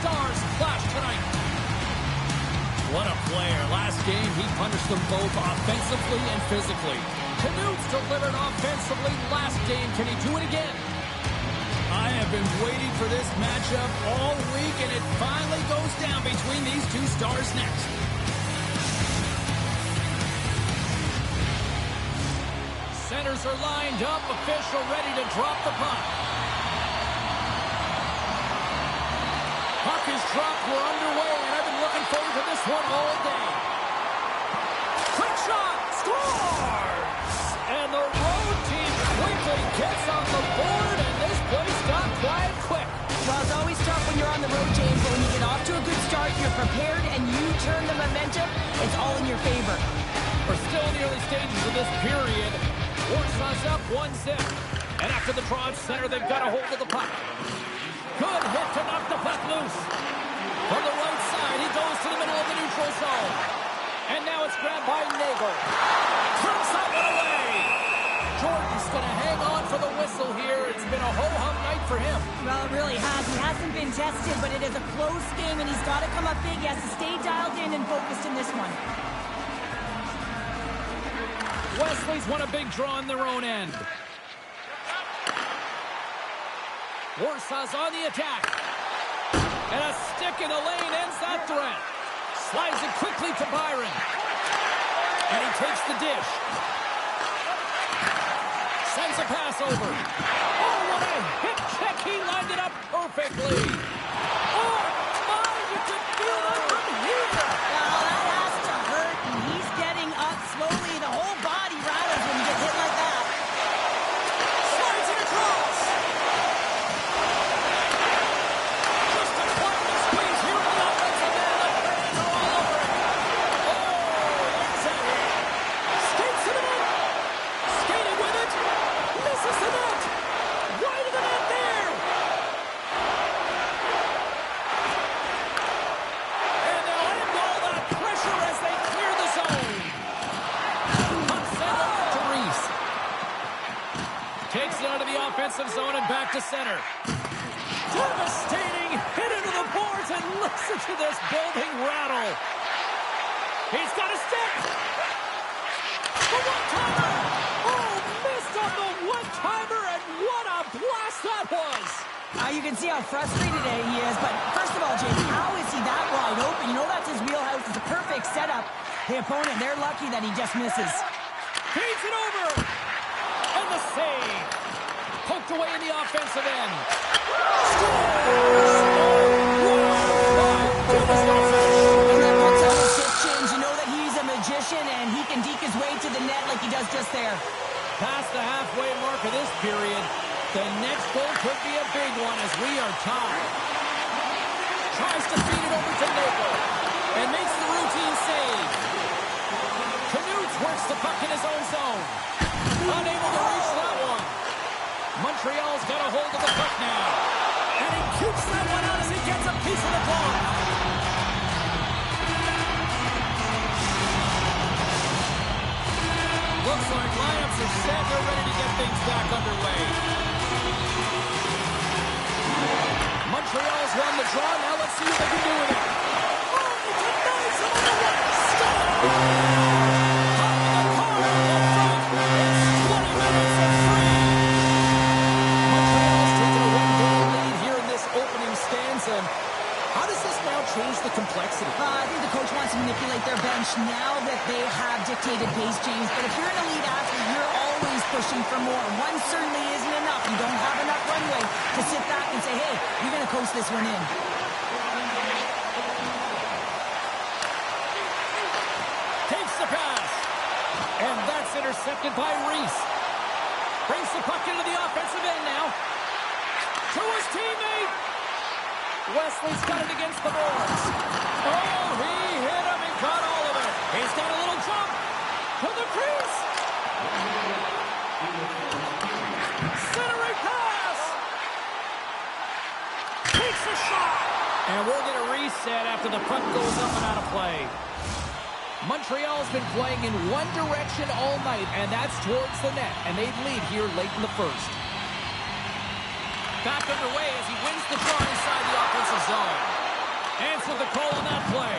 stars clash tonight. What a player. Last game, he punished them both offensively and physically. Knuts delivered offensively last game. Can he do it again? I have been waiting for this matchup all week, and it finally goes down between these two stars next. Centers are lined up. Official ready to drop the puck. Puck is dropped. We're underway, and I've been looking forward to this one all day. Quick shot. Scores! And the road team quickly gets on the board, and this place got quiet quick. Well, it's always tough when you're on the road, James, but when you get off to a good start, you're prepared, and you turn the momentum, it's all in your favor. We're still in the early stages of this period. Warsaw's up 1-0. And after the draw at center, they've got a hold of the puck. Good hit to knock the puck loose. From the right side, he goes to the middle of the neutral zone. And now it's grabbed by Nagel. Turns that one away. Jordan's going to hang on for the whistle here. It's been a ho-hum night for him. Well, it really has. He hasn't been tested, but it is a close game, and he's got to come up big. He has to stay dialed in and focused in this one. Wesley's won a big draw on their own end. Warsaw's on the attack. And a stick in the lane ends that threat. Slides it quickly to Byron. And he takes the dish. Sends a pass over. Oh, what a hip check. He lined it up perfectly. Oh, my, you can feel that from here. Well, that has to hurt, and he's getting up slowly. The whole body rattles when you get hit like that. Slides it across. Just a quiet squeeze here in the offensive end. The fans are all over it. Oh, there's that hit. Skates to the net. Skating with it. Misses the net. Right to the net there. And they'll end all that pressure as they clear the zone. Puck sent over to Reese. Takes it out of the offensive zone and back to center. Devastating hit into the boards, and listen to this building rattle. He's got a stick. The one-timer. Oh, missed on the one-timer, and what a blast that was. You can see how frustrated he is, but first of all, James, how is he that wide open? You know that's his wheelhouse. It's a perfect setup. The opponent, they're lucky that he just misses. Feeds it over. And the save. Poked away in the offensive end. Scores! And that puts on his shift change. You know that he's a magician, and he can deke his way to the net like he does just there. Past the halfway mark of this period, the next goal could be a big one as we are tied. Tries to feed it over to Nagel and makes the routine save. Knuts works the puck in his own zone. Unable to reach that one. Montreal's got a hold of the puck now. And he keeps that one out as he gets a piece of the ball. Looks like lineups are set. They're ready to get things back underway. Montreal's won the draw. Now let's see what they can do with it. Oh, he denies him on the right. Stop! How does this now change the complexity? I think the coach wants to manipulate their bench now that they have dictated pace, James. But if you're an elite athlete, you're always pushing for more. One certainly isn't enough. You don't have enough runway to sit back and say, hey, you're going to coast this one in. Takes the pass. And that's intercepted by Reese. Brings the puck into the offensive end now. To his teammate. Wesley's got it against the boards. Oh, he hit him and caught all of it. He's got a little jump to the crease. Centering pass. Takes a shot. And we're going to reset after the puck goes up and out of play. Montreal's been playing in one direction all night, and that's towards the net. And they lead here late in the first. Back underway as he wins the draw inside the offensive zone. Answer the call on that play.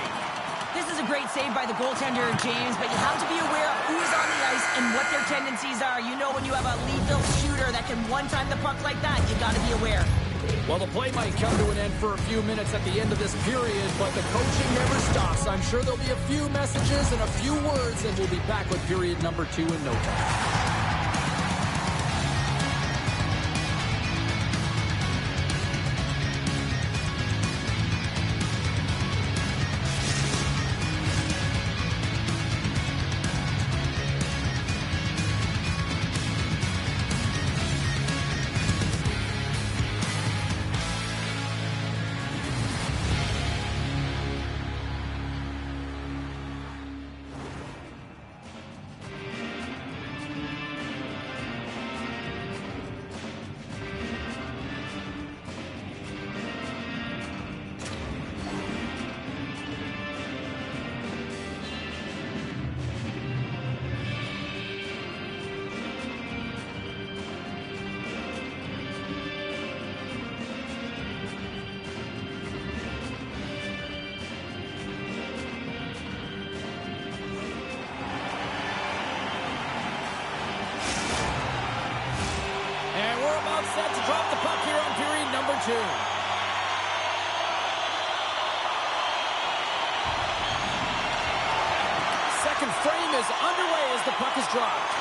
This is a great save by the goaltender, James, but you have to be aware of who's on the ice and what their tendencies are. You know when you have a lethal shooter that can one-time the puck like that, you got to be aware. Well, the play might come to an end for a few minutes at the end of this period, but the coaching never stops. I'm sure there'll be a few messages and a few words, and we'll be back with period number 2 in no time. Set to drop the puck here on period number 2. Second frame is underway as the puck is dropped.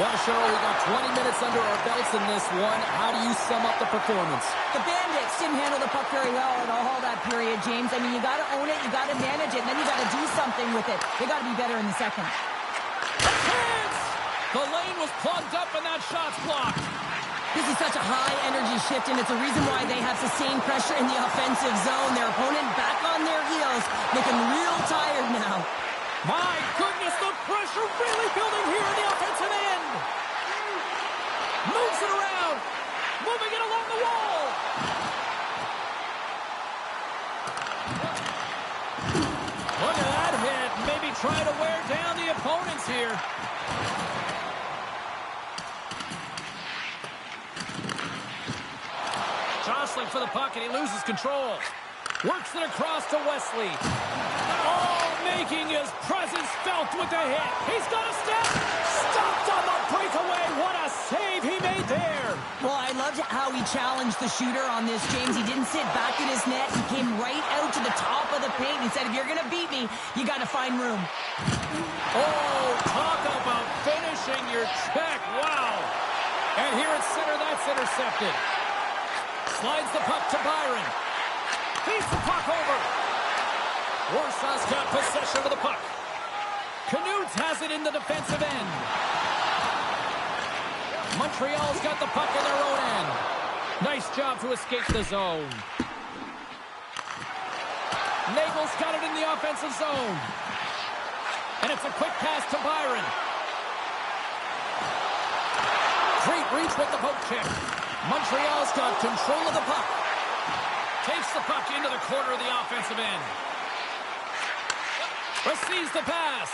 Well, Cheryl, we got 20 minutes under our belts in this one. How do you sum up the performance? The Bandits didn't handle the puck very well at all that period, James. I mean, you got to own it, you got to manage it, and then you got to do something with it. They got to be better in the second. A chance! The lane was plugged up and that shot's blocked. This is such a high-energy shift, and it's a reason why they have sustained pressure in the offensive zone. Their opponent back on their heels, looking real tired now. My goodness, the pressure really building here in the offensive end. Moves it around, moving it along the wall. Look at that hit, maybe trying to wear down the opponents here. Jostling for the puck, and he loses control. Works it across to Wesley. Oh, making his presence felt with the hit. He's got a step. Stopped on the breakaway. What a save he made there. Well, I loved how he challenged the shooter on this, James. He didn't sit back in his net. He came right out to the top of the paint. He said, if you're going to beat me, you got to find room. Oh, talk about finishing your check. Wow. And here at center, that's intercepted. Slides the puck to Byron. Feeds the puck over. Warsaw's got possession of the puck. Knut has it in the defensive end. Montreal's got the puck in their own end. Nice job to escape the zone. Nagel's got it in the offensive zone. And it's a quick pass to Byron. Great reach with the poke check. Montreal's got control of the puck. Takes the puck into the corner of the offensive end. Receives the pass.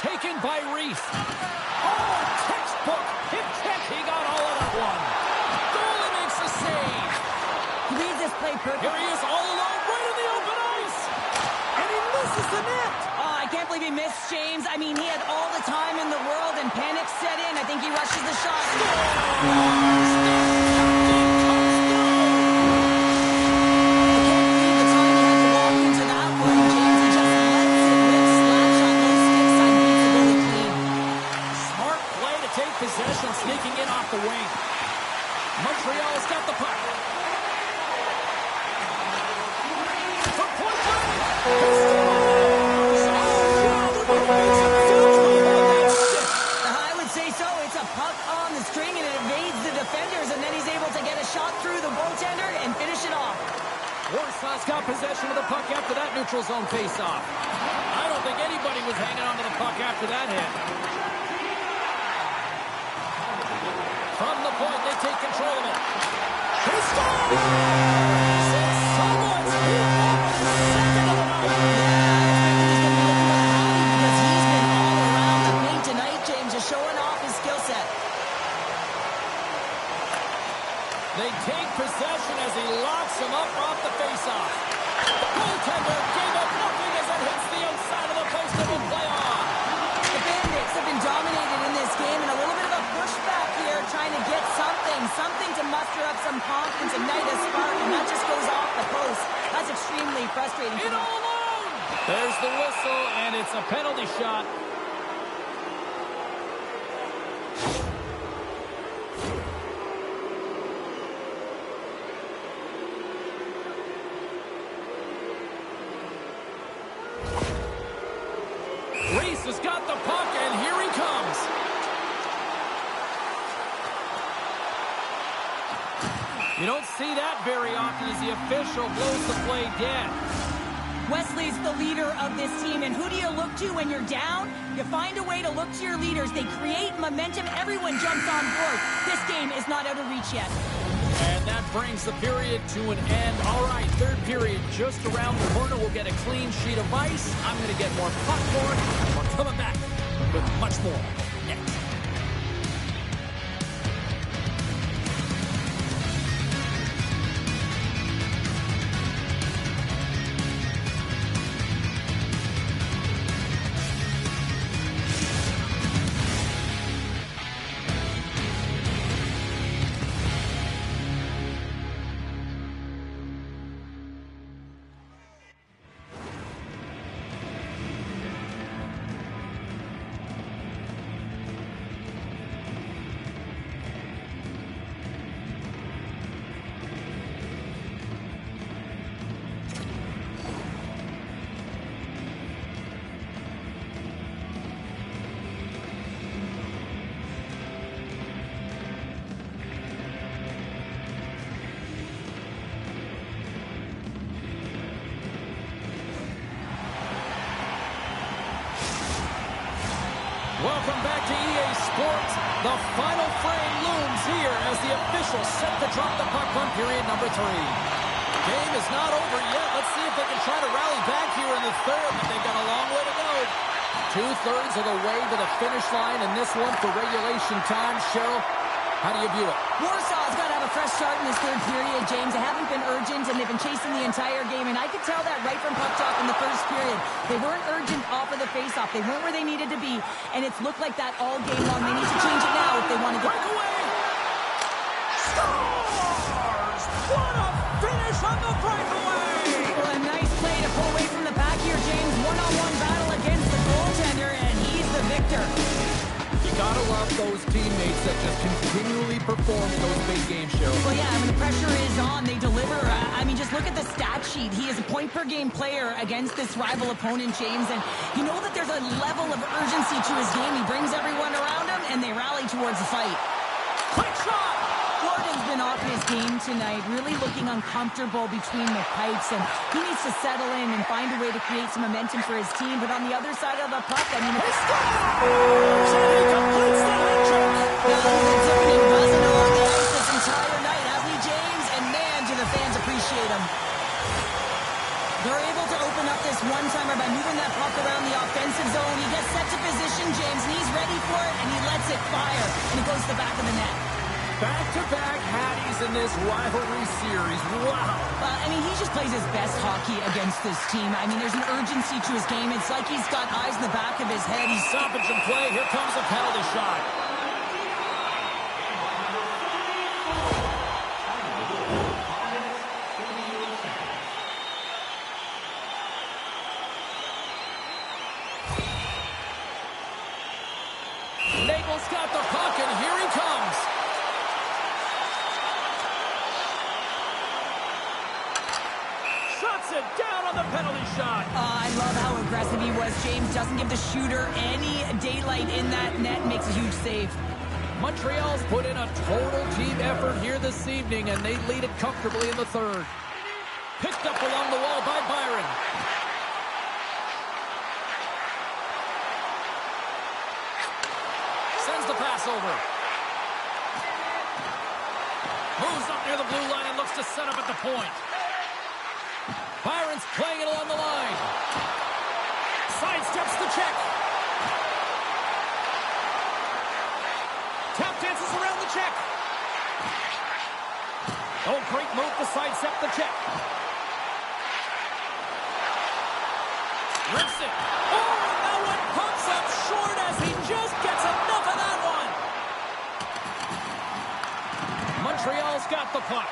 Taken by Reese. Oh, textbook hip check. He got all of that one. Goalie makes the save. He reads this play perfectly. Here he is all alone right in the open ice. And he misses the net. Oh, I can't believe he missed, James. I mean, he had all the time in the world, and panic set in. I think he rushes the shot. Possession sneaking in off the wing. Montreal's got the puck. For point blank. I would say so. It's a puck on the string and it evades the defenders, and then he's able to get a shot through the goaltender and finish it off. Warsaw's got possession of the puck after that neutral zone face-off. I don't think anybody was hanging on to the puck after that hit. From the point, they take control of it. He scores! It's Someone's here on the second of the night. Because he's been all around the paint tonight, James, just showing off his skill set. They take possession as he locks him up off the faceoff. Goaltender gave up nothing as it hits the outside of the post and will play on. The Bandits have been dominated in this game, and a little bit of a pushback here, trying to get something to muster up some confidence, ignite a spark, and that just goes off the post. That's extremely frustrating. In all alone! There's the whistle, and it's a penalty shot. Reese has got the puck, and here he comes. You don't see that very often as the official blows the play dead. Wesley's the leader of this team, and who do you look to when you're down? You find a way to look to your leaders. They create momentum. Everyone jumps on board. This game is not out of reach yet. And that brings the period to an end. All right, third period just around the corner. We'll get a clean sheet of ice. I'm going to get more popcorn. We're coming back with much more next. Welcome back to EA Sports. The final frame looms here as the officials set to drop the puck on period number 3. Game is not over yet. Let's see if they can try to rally back here in the third, but they've got a long way to go. 2/3 of the way to the finish line in this one for regulation time. Cheryl, how do you view it? Warsaw's got to have a fresh start in this third period, James. They haven't been urgent, and they've been chasing the entire game, and I could tell that right from puck talk in the first period. They weren't urgent off of the faceoff. They weren't where they needed to be, and it's looked like that all game long. They need to change it now if they want to get... Breakaway! Scores! What a finish on the breakaway! Well, a nice play to pull away from the back here, James. One-on-one battle against the goaltender, and he's the victor. You gotta love those teammates that just continually perform in those big games, Cheryl. Well, yeah, when the pressure is on, they deliver. I mean, just look at the stat sheet. He is a point-per-game player against this rival opponent, James, and you know that there's a level of urgency to his game. He brings everyone around him, and they rally towards the fight. Quick shot! Gordon's been off his game tonight, really looking uncomfortable between the pipes, and he needs to settle in and find a way to create some momentum for his team. But on the other side of the puck, I mean... He scores! And he completes the hat-trick! He's been dipping and buzzing along the ice this entire night, hasn't he, James? And man, do the fans appreciate him. They're able to open up this one-timer by moving that puck around the offensive zone. He gets set to position, James, and he's ready for it, and he lets it fire, and it goes to the back of the net. Back-to-back Hatties in this rivalry series. Wow. I mean, he just plays his best hockey against this team. I mean, there's an urgency to his game. It's like he's got eyes in the back of his head. He's Stoppage and play. Here comes a penalty shot. Naples got the puck, and here he comes. Shuts it down on the penalty shot. I love how aggressive he was. James doesn't give the shooter any daylight in that net. Makes a huge save. Montreal's put in a total team effort here this evening, and they lead it comfortably in the third. Picked up along the wall by Byron. Sends the pass over. Moves up near the blue line and looks to set up at the point. Byron's playing it along the line. Sidesteps the check. Tap dances around the check. Oh, great move to sidestep the check. Rips it. Oh, and that one pumps up short as he just gets enough of that one. Montreal's got the puck.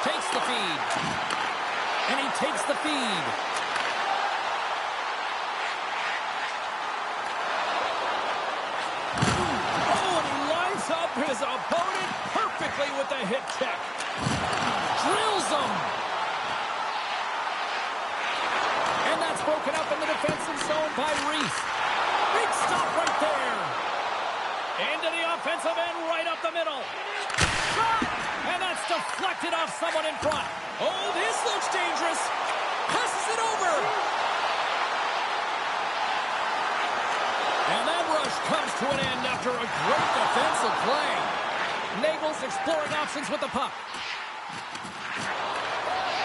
Takes the feed. And he takes the feed. Oh, and he lines up his opponent perfectly with the hip check. Drills him. And that's broken up in the defensive zone by Reese. Big stop right there. Into the offensive end, right up the middle. Shot! And that's deflected off someone in front. Oh, this looks dangerous. Passes it over. And that rush comes to an end after a great defensive play. Nagel's exploring options with the puck.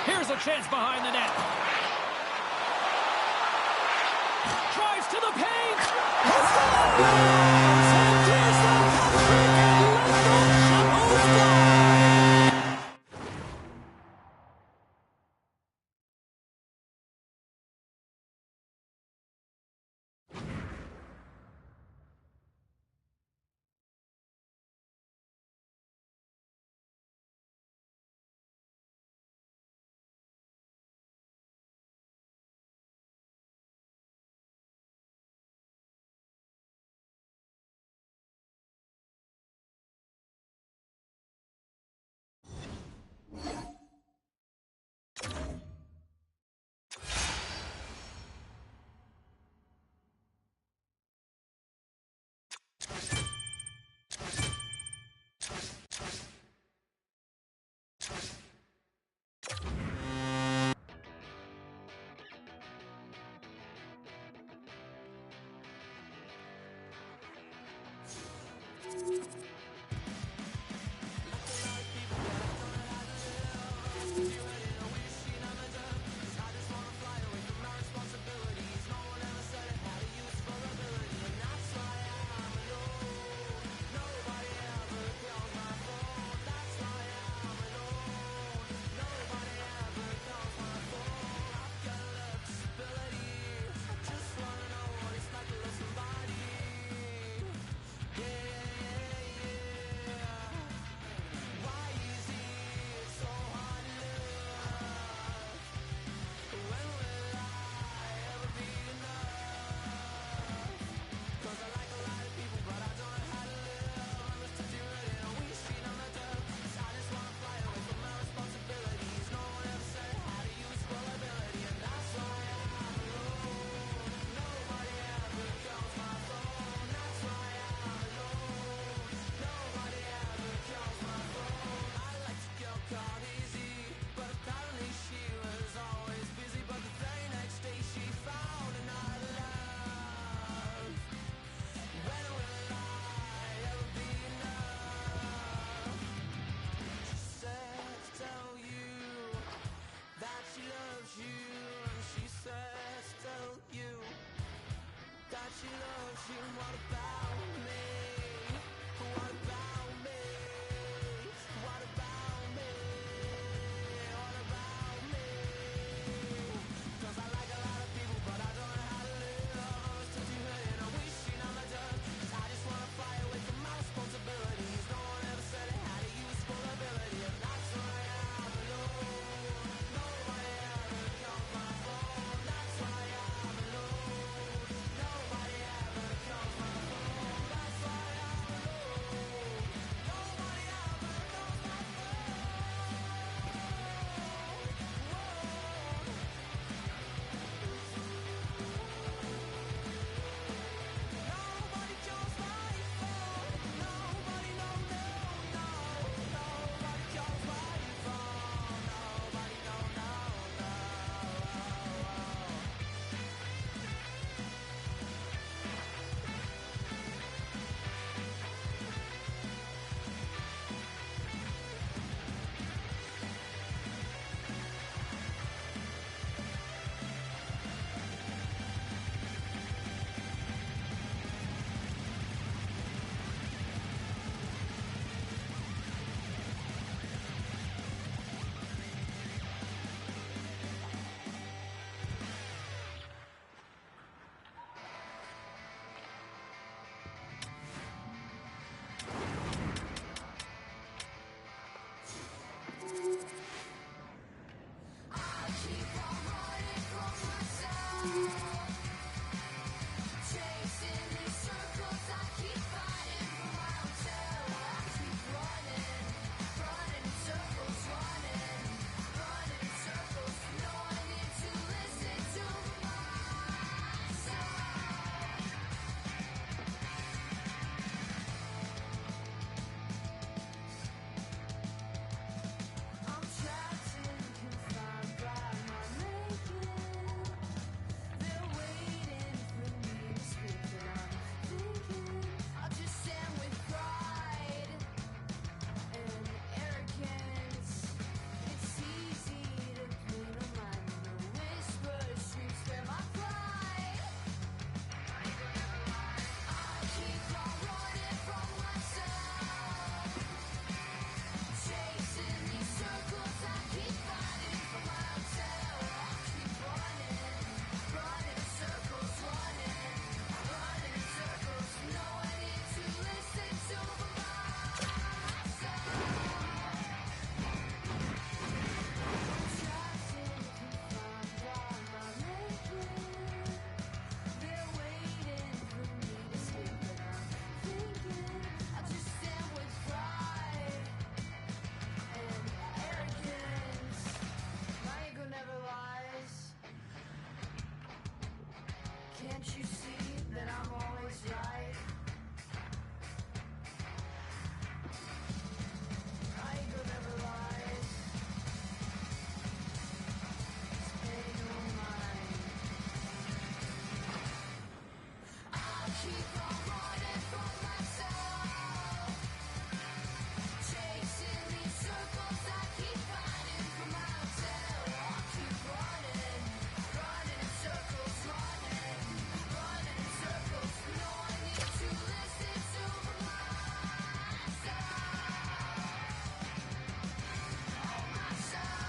Here's a chance behind the net. Drives to the paint. Let's go! Can't you see that I'm always right? My ego never lies. It's pay no mind. I'll keep on running from myself, chasing these circles I keep finding for myself. I'll keep running, running in circles, running, running in circles. No, I need to listen to myself, oh myself.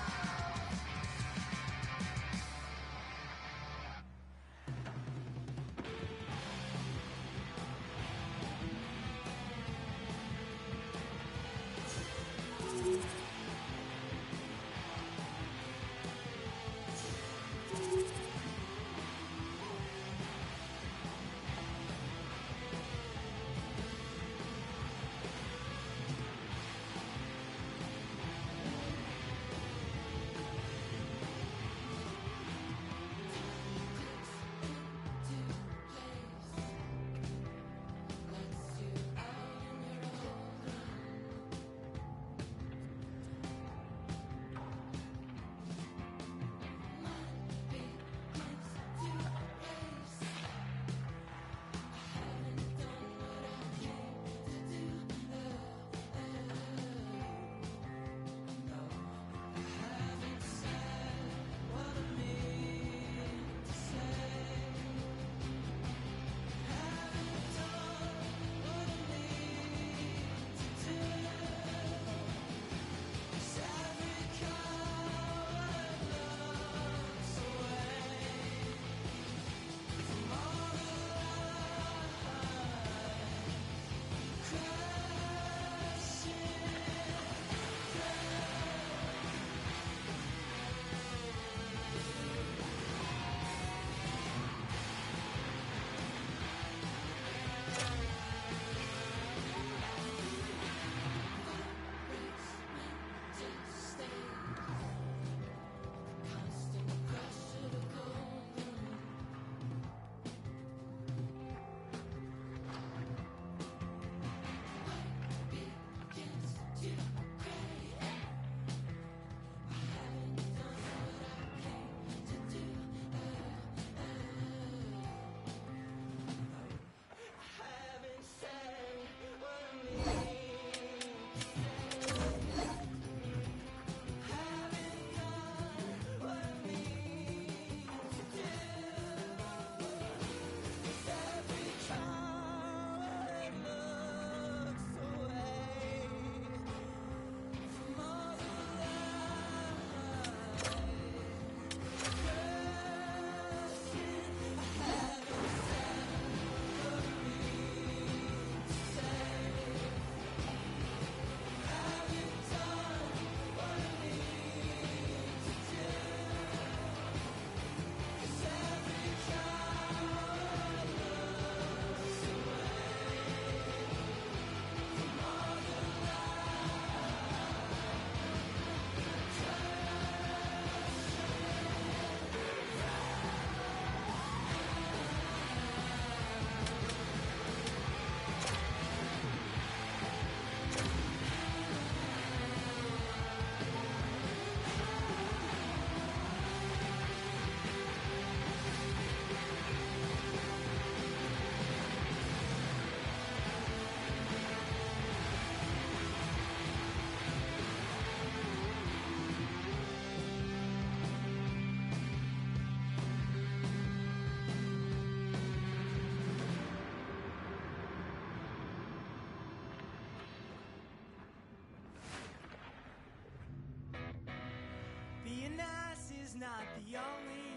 Being nice is not the only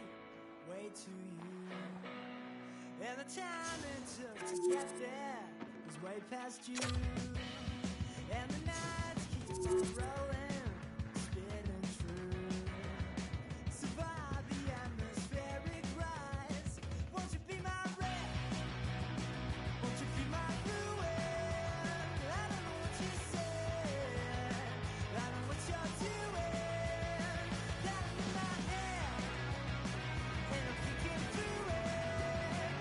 way to you, and the time it took to get there is way past you, and the nights keep on rolling, spinning through. Survive the atmospheric rise. Won't you be my rain? Won't you be my ruin? I don't know what you said, I know what you're doing. Got it in my head, and I'm thinking through it.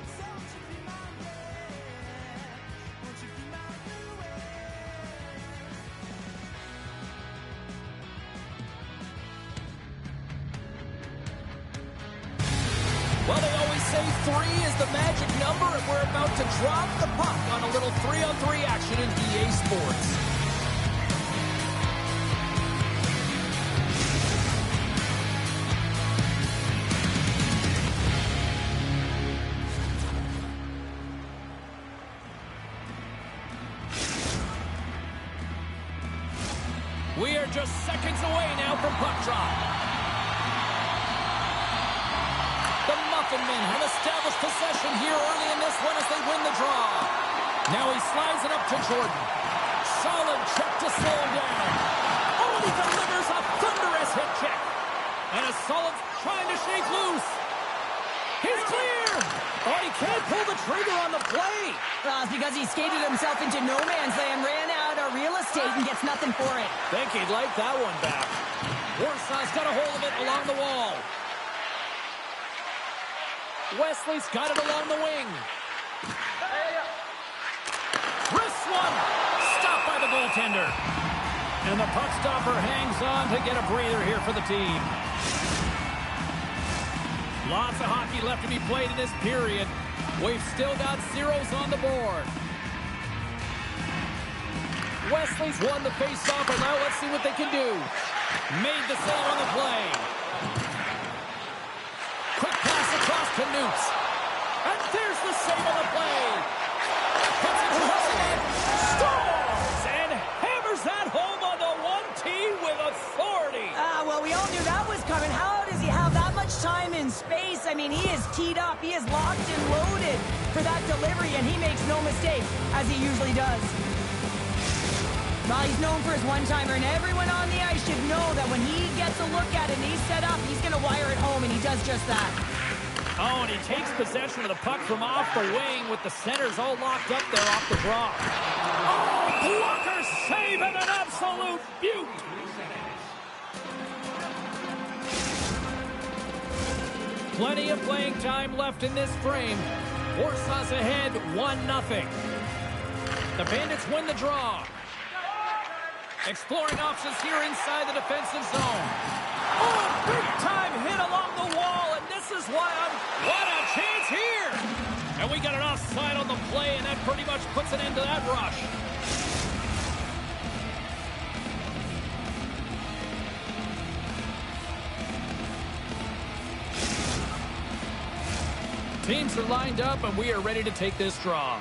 Well, they always say 3 is the magic number, and we're about to drop the puck on a little 3-on-3 action in EA Sports. We are just seconds away now from puck drop. The Muffin Men have established possession here early in this one as they win the draw. Now he slides it up to Jordan. Solid check to slow him down. Oh, he delivers a thunderous hit check. And a solid trying to shake loose. He's clear. Oh, he can't pull the trigger on the play. It's because he skated himself into no man's land, ran out of real estate, and gets nothing for it. Think he'd like that one back. Warsaw's got a hold of it along the wall. Wesley's got it along the wing. Wrist one. Stopped by the goaltender. And the puck stopper hangs on to get a breather here for the team. Lots of hockey left to be played in this period. We've still got zeros on the board. Wesley's won the face-off, and now let's see what they can do. Made the save on the play. Quick pass across to Newts. And there's the save on the play. Puts it crossing. Scores! And hammers that home on the 1T with authority. Well, we all knew that was coming. How does he have that much time and space? I mean, he is teed up. He is locked and loaded for that delivery, and he makes no mistake, as he usually does. Well, he's known for his one-timer, and everyone on the ice should know that when he gets a look at it and he's set up, he's going to wire it home, and he does just that. Oh, and he takes possession of the puck from off the wing with the centers all locked up there off the draw. Oh, blocker save and an absolute beaut. Plenty of playing time left in this frame. Warsaw's ahead 1-0. The Bandits win the draw. Exploring options here inside the defensive zone. Oh, big-time hit along the wall, and this is why what a chance here! And we got an offside on the play, and that pretty much puts an end to that rush. Teams are lined up, and we are ready to take this draw.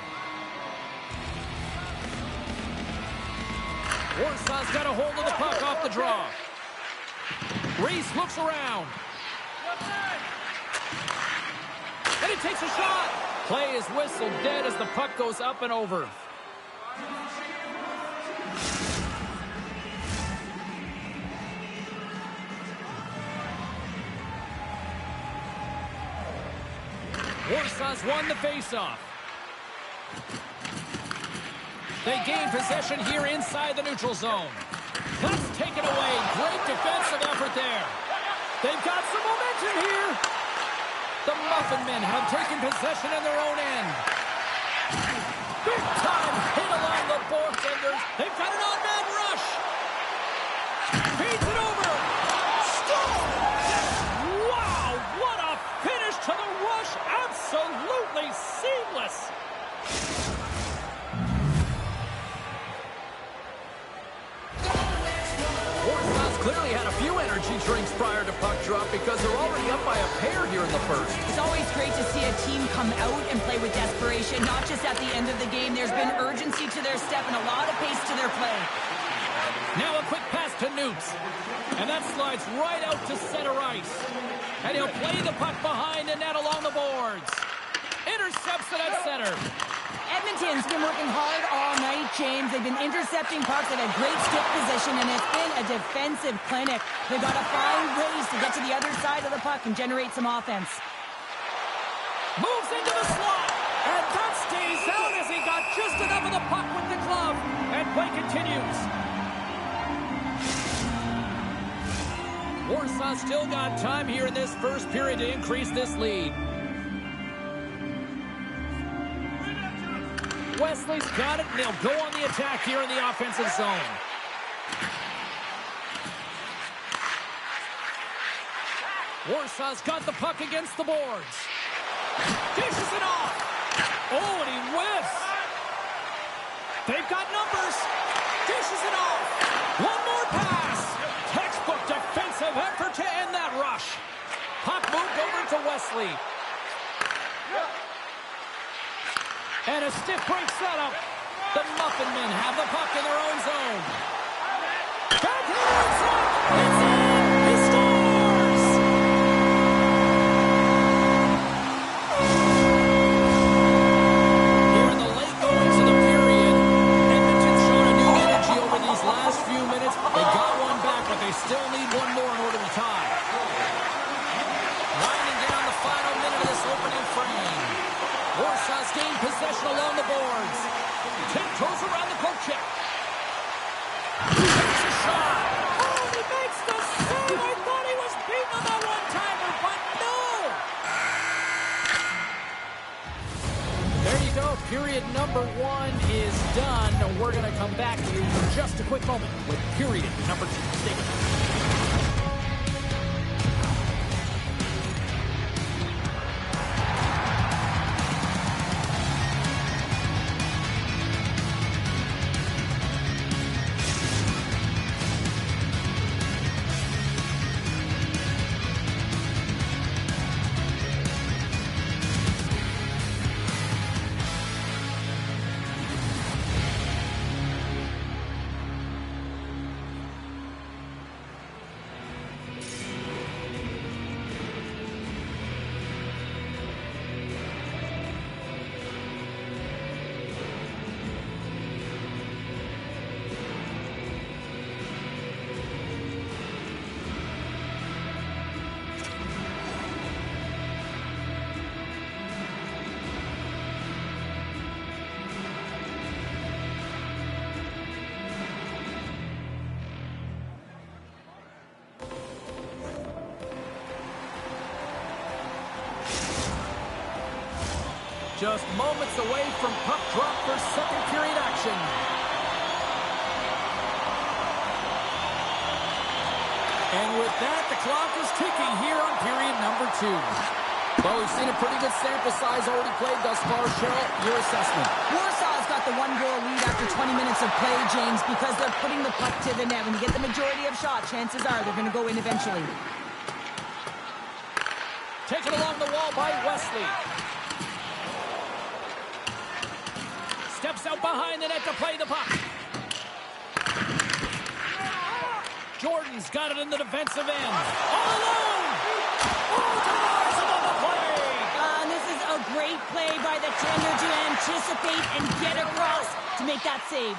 Warsaw's got a hold of the puck off the draw. Reese looks around. And he takes a shot. Play is whistled dead as the puck goes up and over. Warsaw's won the faceoff. They gain possession here inside the neutral zone. That's taken away. Great defensive effort there. They've got some momentum here. The Muffin Men have taken possession in their own end. Big time hit along the goaltenders. They've got an on-man rush. Feeds it over. Scores! Wow, what a finish to the rush. Absolutely seamless. Clearly had a few energy drinks prior to puck drop because they're already up by a pair here in the first. It's always great to see a team come out and play with desperation, not just at the end of the game. There's been urgency to their step and a lot of pace to their play. Now a quick pass to Newts. And that slides right out to center ice. And he'll play the puck behind the net along the boards. Intercepts it at center. Edmonton's been working hard all night, James. They've been intercepting pucks. They've had great stick position, and it's been a defensive clinic. They've got to find ways to get to the other side of the puck and generate some offense. Moves into the slot, and that stays out as he got just enough of the puck with the glove. And play continues. Warsaw still got time here in this first period to increase this lead. Wesley's got it, and they'll go on the attack here in the offensive zone. Warsaw's got the puck against the boards. Dishes it off. Oh, and he whiffs. They've got numbers. Dishes it off. One more pass. Textbook defensive effort to end that rush. Puck moved over to Wesley. And a stiff break setup. The Muffin Men have the puck in their own zone. Back to the outside. It's in. He scores. Here in the late going to the period, Edmonton's shown a new energy over these last few minutes. They got one back, but they still need one more in order to tie. Winding down the final minute of this opening frame. Warsaw's gained possession along the boards. Tiptoes around the poke check. Takes a shot. Oh, he makes the save. I thought he was beaten on that one-timer, but no. There you go. Period number 1 is done. We're going to come back to you in just a quick moment with period number 2. Stay with us. Just moments away from puck drop for second period action. And with that, the clock is ticking here on period number 2. Well, we've seen a pretty good sample size already played thus far. Cheryl, your assessment. Warsaw's got the 1-goal lead after 20 minutes of play, James, because they're putting the puck to the net. When you get the majority of shots, chances are they're going to go in eventually. Taken along the wall by Wesley. Steps out behind the net to play the puck. Jordan's got it in the defensive end. All alone! Oh, denies him on the play! And this is a great play by the tender to anticipate and get across to make that save.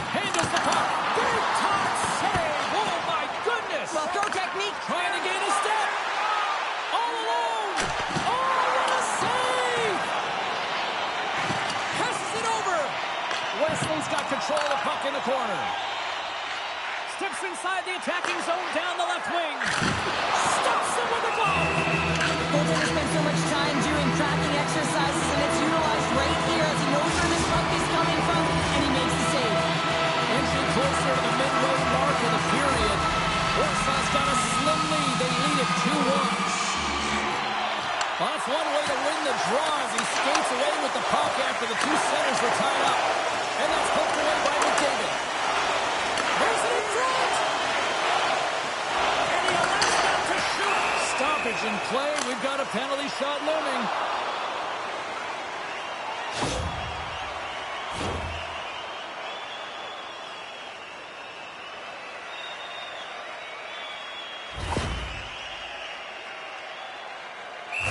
Handles the puck. Big top save! Oh, my goodness! Well, throw technique. Trying to gain a step. All alone! Oh, what a save! Passes it over. Wesley's got control of the puck in the corner. Steps inside the attacking zone down the left wing. Stops him with the ball. Goaltender spends so much time doing tracking exercises, and it's utilized right here as he knows where this puck is coming from, and he makes the save. Inching closer to the midway mark of the period. Warsaw's got a slim lead. They lead it 2-1. Well, that's one way to win the draw as he skates away with the puck after the two centers were tied up. And that's poked away by McDavid. There's it in front! And he allows them to shoot! Stoppage in play. We've got a penalty shot looming.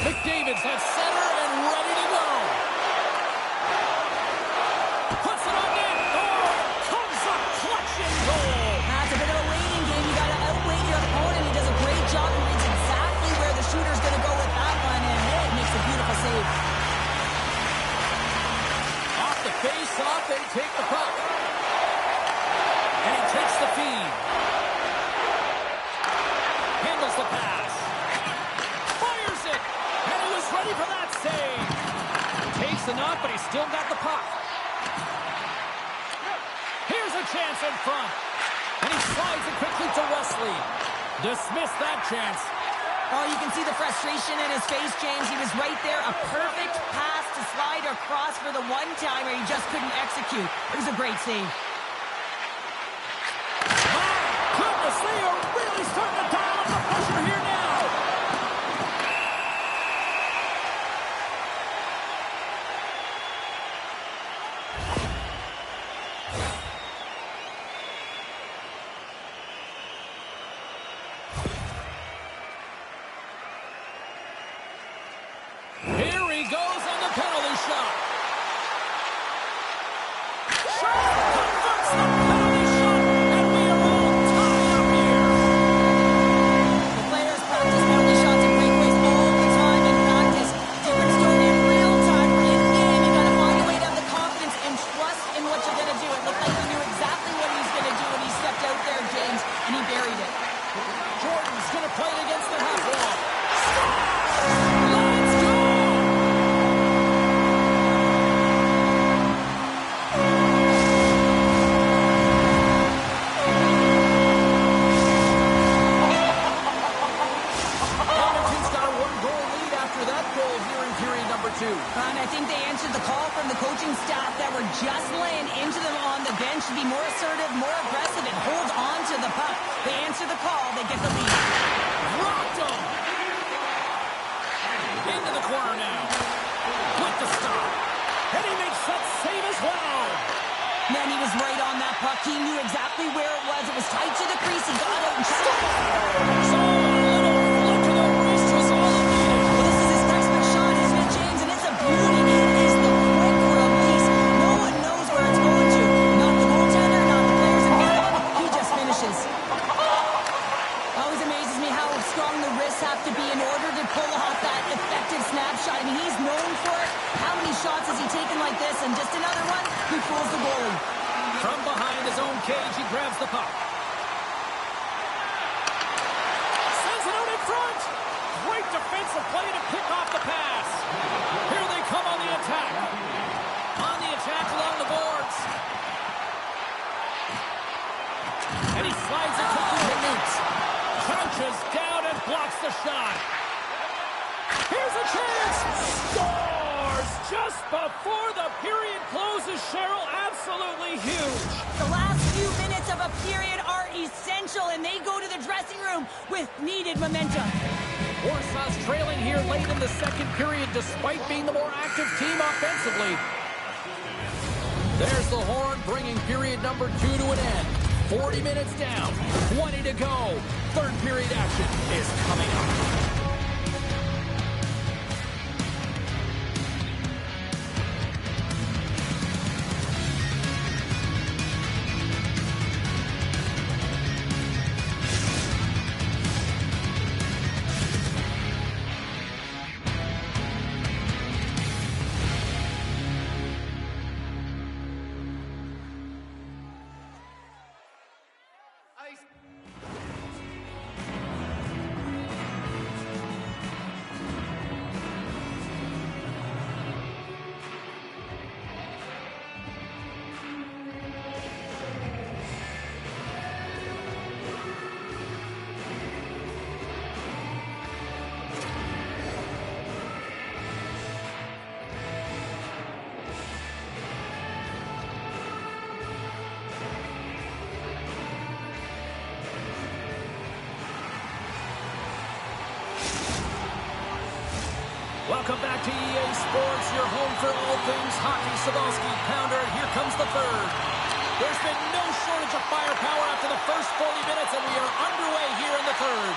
McDavid's at center and ready to go. Puts it on net. Oh, comes up clutch and goal. That's a bit of a waiting game. You got to outwait your opponent. He does a great job and reads exactly where the shooter's going to go with that one, and hey, makes a beautiful save. Off the face-off, they take the puck. And he takes the feed. Handles the pass. Fires it. And he was ready for that save. Takes the knock, but he's still got the puck. Here's a chance in front. And he slides it quickly to Wesley. Dismiss that chance. Oh, you can see the frustration in his face, James. He was right there. A perfect pass to slide across for the one-timer. He just couldn't execute. It was a great save. My goodness, they are really starting to dial up the pressure here now. Here he goes on the penalty shot. Converts the penalty shot, and we are all tied up here. The players practice penalty shots and breakaways all the time in practice. Difference doing it in real time. In game, you got to find a way to have the confidence and trust in what you're going to do. It looked like he knew exactly what he was going to do when he stepped out there, James, and he buried it. Jordan's going to play it against the half wall. Let's go! Edmonton's got a one-goal lead after that goal here in period number 2. And I think they answered the call from the coaching staff that were just laying into them on the bench to be more assertive, more aggressive, and hold on to the puck. They answer the call, they get the lead. Rocked him! Into the corner now. With the stop. And he makes that save as well. Man, he was right on that puck. He knew exactly where it was. It was tight to the crease. He got out and shot. So a little flick of the wrist was all he needed. Well, this is his textbook shot, isn't it, James? And it's a beauty. It is the quick release. No one knows where it's going to. Not the goaltender, not the players in front of him. He just finishes. Always amazes me how strong the wrists have to be in order to pull off that effective snapshot. I mean, he's known for it. How many shots has he taken like this? And just another one, he fools the goalie. From behind his own cage, he grabs the puck. Sends it out in front. Great defensive play to pick off the pass. Here they come on the attack. On the attack along the boards. And he slides it to Newt. Crouches down and blocks the shot. Here's a chance. Scores just before the period closes, Cheryl. Absolutely huge. The last few minutes of a period are essential, and they go to the dressing room with needed momentum. Warsaw's trailing here late in the second period despite being the more active team offensively. There's the horn bringing period number 2 to an end. 40 minutes down, 20 to go. Third period action is coming up. Welcome back to EA Sports, your home for all things hockey. Sabalski, Pounder, here comes the third. There's been no shortage of firepower after the first 40 minutes, and we are underway here in the third.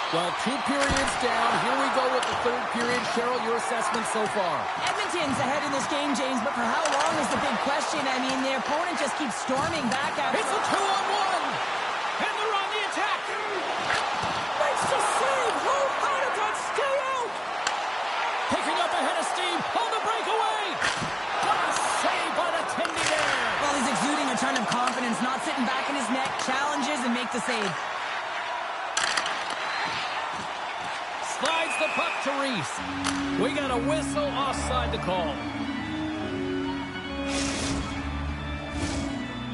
Well, 2 periods down. Here we go with the third period. Cheryl, your assessment so far? Edmonton's ahead in this game, James, but for how long is the big question? I mean, their opponent just keeps storming back at It's a 2-on-1, and they're on the attack. Makes the save. Hold on, it's stay out. Picking up ahead of steam on the breakaway. What a save by the Tindy there. Well, he's exuding a ton of confidence, not sitting back in his net, challenges and makes the save. Slides the puck to Reese. We got a whistle offside to call.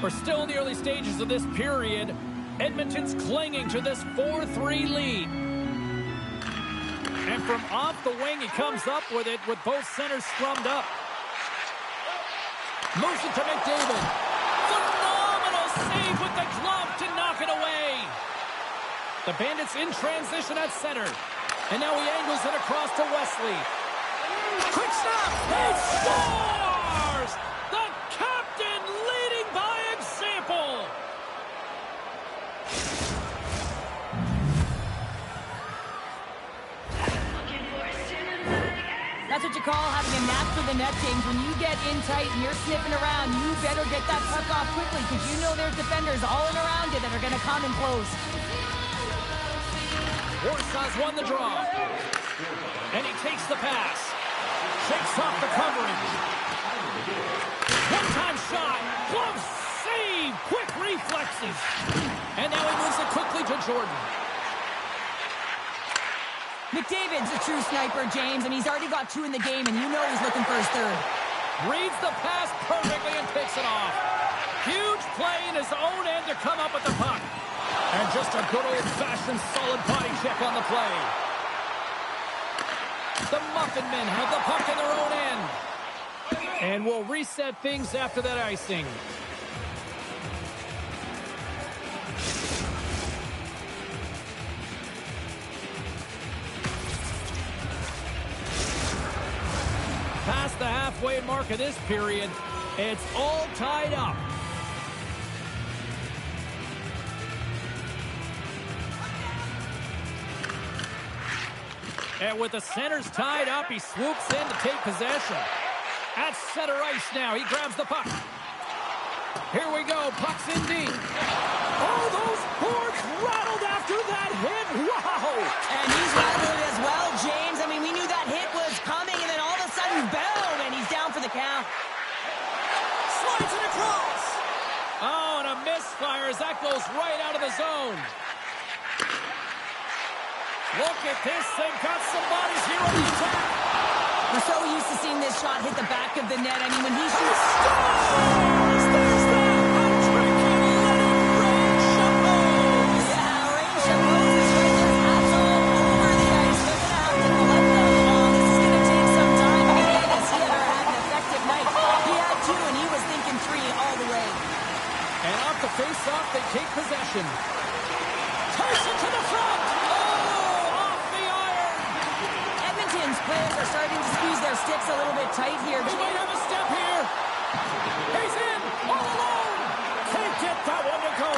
We're still in the early stages of this period. Edmonton's clinging to this 4-3 lead. And from off the wing, he comes up with it with both centers scrummed up. Moves it to McDavid. Phenomenal save with the glove to knock it away. The Bandits in transition at center. And now he angles it across to Wesley. Quick snap! He scores! The captain leading by example! That's what you call having a knack for the net, James. When you get in tight and you're sniffing around, you better get that puck off quickly because you know there's defenders all in around you that are going to come and close. Warsaw's won the draw. And he takes the pass. Shakes off the covering. One-time shot. Glove save. Quick reflexes. And now he moves it quickly to Jordan. McDavid's a true sniper, James, and he's already got 2 in the game, and you know he's looking for his third. Reads the pass perfectly and picks it off. Huge play in his own end to come up with the puck. And just a good old-fashioned solid body check on the play. The Muffin Men have the puck in their own end. And we'll reset things after that icing. Past the halfway mark of this period, it's all tied up. And with the centers tied up, he swoops in to take possession. At center ice now, he grabs the puck. Here we go, puck's in deep. Oh, those boards rattled after that hit. Wow! And he's rattled as well, James. I mean, we knew that hit was coming, and then all of a sudden, boom, and he's down for the count. Slides it across. Oh, and a misfire as that goes right out of the zone. Look at this. They've got some bodies here on the attack. We're so used to seeing this shot hit the back of the net. I mean, when he shoots... There's that. A tricky letting Ray Chapeau. Yeah, Ray Chapeau is right there. That's all over the ice. They're going to have to collect them all. This is going to take some time. I mean, has he ever had an effective night? He had 2, and he was thinking 3 all the way. And off the face-off, they take possession. Tyson to the front. Players are starting to squeeze their sticks a little bit tight here. He might have a step here. He's in, all alone. Can't get that one to go.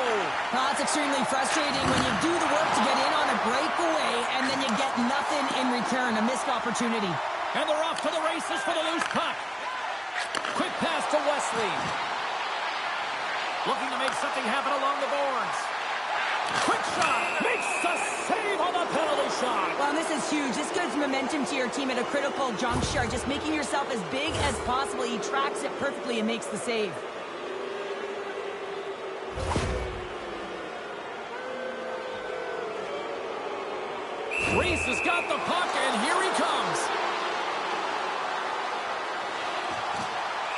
Well, it's extremely frustrating when you do the work to get in on a breakaway and then you get nothing in return, a missed opportunity. And they're off to the races for the loose puck. Quick pass to Wesley. Looking to make something happen along the boards. Quick shot. Makes the save on the penalty shot. Well, this is huge. This gives momentum to your team at a critical juncture. Just making yourself as big as possible. He tracks it perfectly and makes the save. Reese has got the puck, and here he comes.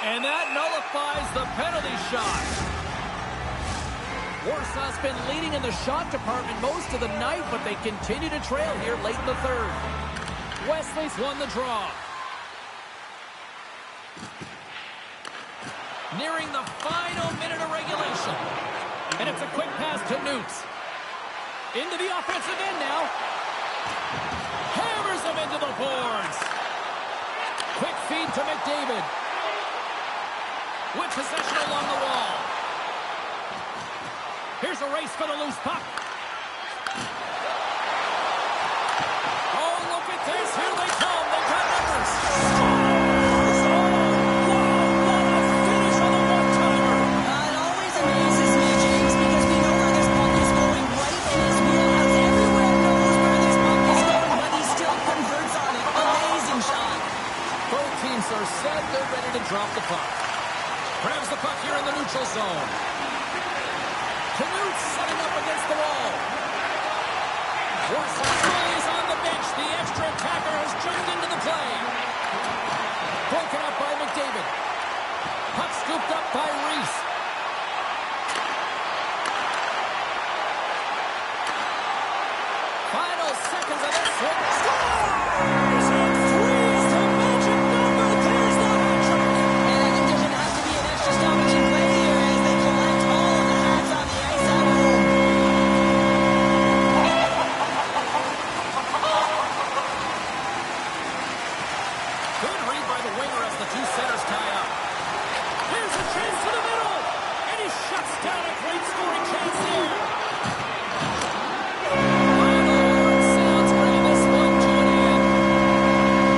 And that nullifies the penalty shot. Warsaw's been leading in the shot department most of the night, but they continue to trail here late in the third. Wesley's won the draw. Nearing the final minute of regulation. And it's a quick pass to Newts. Into the offensive end now. Hammers him into the boards. Quick feed to McDavid. With possession along the wall. Here's a race for the loose puck. Oh, look at this. Here they come. They got numbers. Oh, wow. What a finish on the one-timer. It always amazes me, James, because we know where this puck is going right in his wheelhouse. Everyone knows where this puck is going, but he still converts on it. Amazing shot. Both teams are set. They're ready to drop the puck. Grabs the puck here in the neutral zone. Knut setting up against the wall. Warsaw is on the bench. The extra attacker has jumped into the play. Broken up by McDavid. Puck scooped up by Reese. Final seconds of this one. Score! the two centers tie up. Here's a chance to the middle. And he shuts down a great scoring chance there. Sounds bringing this one to an end.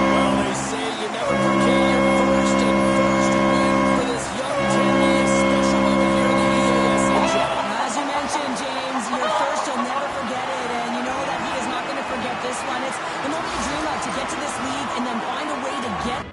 Well, they say you never forget your first win for this young team. It's special over here in the EASHL. As you mentioned, James, your first, you'll never forget it, and you know that he is not going to forget this one. It's the moment you dream of to get to this league and then find a way to get.